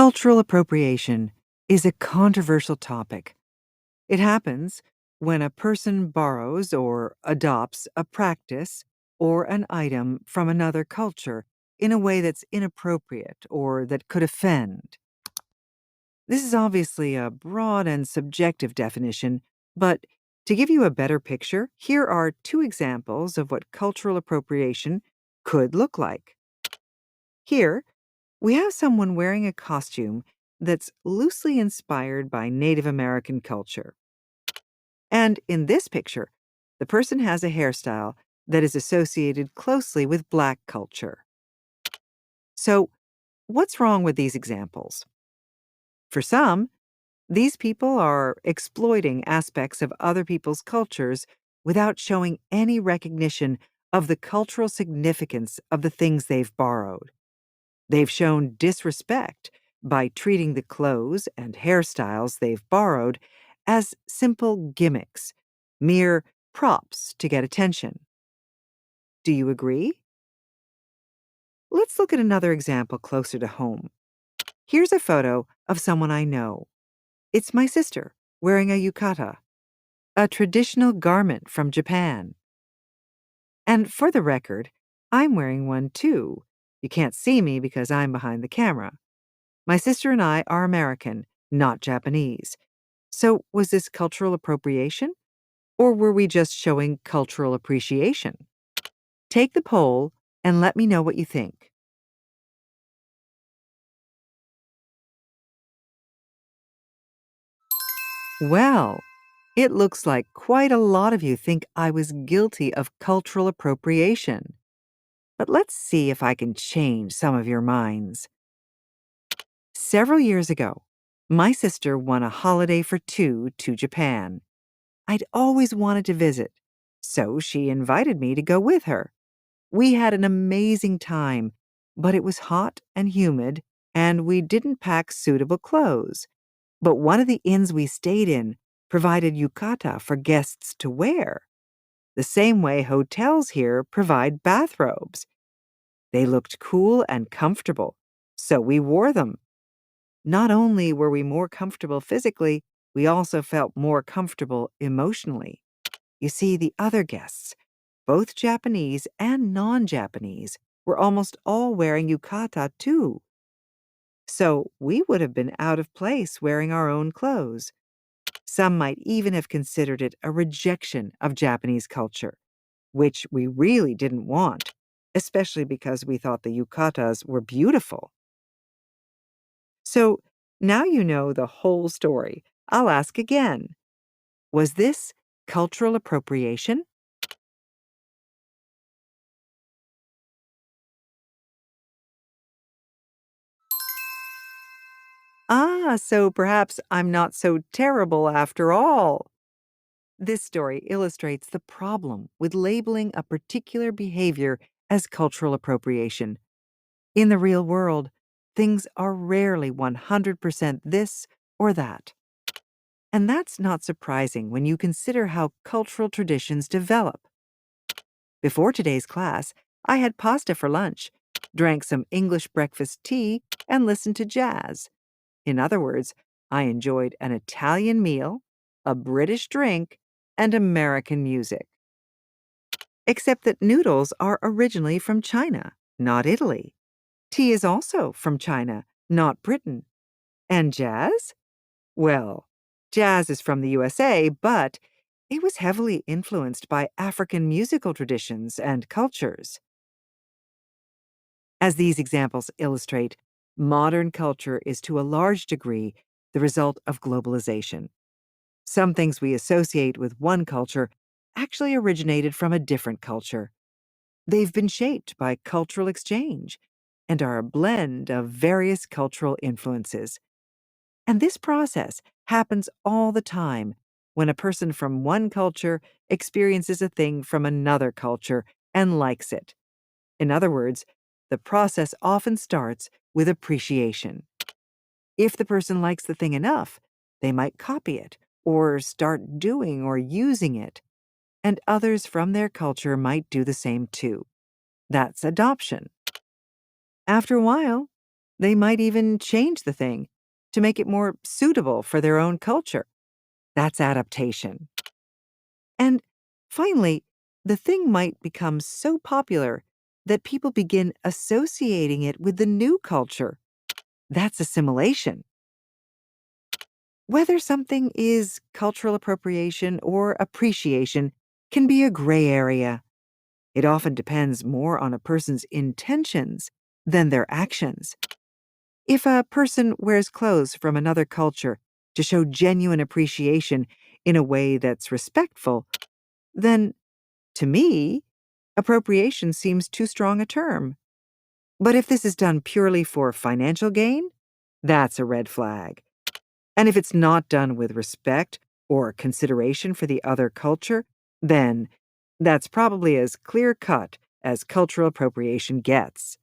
Cultural appropriation is a controversial topic. It happens when a person borrows or adopts a practice or an item from another culture in a way that's inappropriate or that could offend. This is obviously a broad and subjective definition, but to give you a better picture, here are two examples of what cultural appropriation could look like. Here, we have someone wearing a costume that's loosely inspired by Native American culture. And in this picture, the person has a hairstyle that is associated closely with Black culture. So, what's wrong with these examples? For some, these people are exploiting aspects of other people's cultures without showing any recognition of the cultural significance of the things they've borrowed. They've shown disrespect by treating the clothes and hairstyles they've borrowed as simple gimmicks, mere props to get attention. Do you agree? Let's look at another example closer to home. Here's a photo of someone I know. It's my sister wearing a yukata, a traditional garment from Japan. And for the record, I'm wearing one too. You can't see me because I'm behind the camera. My sister and I are American, not Japanese. So, was this cultural appropriation? Or were we just showing cultural appreciation? Take the poll and let me know what you think. Well, it looks like quite a lot of you think I was guilty of cultural appropriation. But let's see if I can change some of your minds. Several years ago, my sister won a holiday for two to Japan. I'd always wanted to visit, so she invited me to go with her. We had an amazing time, but it was hot and humid, and we didn't pack suitable clothes. But one of the inns we stayed in provided yukata for guests to wear, the same way hotels here provide bathrobes. They looked cool and comfortable, so we wore them. Not only were we more comfortable physically, we also felt more comfortable emotionally. You see, the other guests, both Japanese and non Japanese, were almost all wearing yukata too. So we would have been out of place wearing our own clothes. Some might even have considered it a rejection of Japanese culture, which we really didn't want, especially because we thought the yukatas were beautiful. So now you know the whole story. I'll ask again. Was this cultural appropriation? So perhaps I'm not so terrible after all. This story illustrates the problem with labeling a particular behavior as cultural appropriation. In the real world, things are rarely 100% this or that. And that's not surprising when you consider how cultural traditions develop. Before today's class, I had pasta for lunch, drank some English breakfast tea, and listened to jazz. In other words, I enjoyed an Italian meal, a British drink, and American music. Except that noodles are originally from China, not Italy. Tea is also from China, not Britain. And jazz? Well, jazz is from the USA, but it was heavily influenced by African musical traditions and cultures. As these examples illustrate, modern culture is to a large degree the result of globalization. Some things we associate with one culture actually originated from a different culture. They've been shaped by cultural exchange and are a blend of various cultural influences. And this process happens all the time when a person from one culture experiences a thing from another culture and likes it. In other words, the process often starts with appreciation. If the person likes the thing enough, they might copy it or start doing or using it, and others from their culture might do the same too. That's adoption. After a while, They might even change the thing to make it more suitable for their own culture. That's adaptation. And finally, the thing might become so popular that people begin associating it with the new culture. That's assimilation. Whether something is cultural appropriation or appreciation can be a gray area. It often depends more on a person's intentions than their actions. If a person wears clothes from another culture to show genuine appreciation in a way that's respectful, then, to me, appropriation seems too strong a term. But if this is done purely for financial gain, that's a red flag. And if it's not done with respect or consideration for the other culture, then that's probably as clear cut as cultural appropriation gets.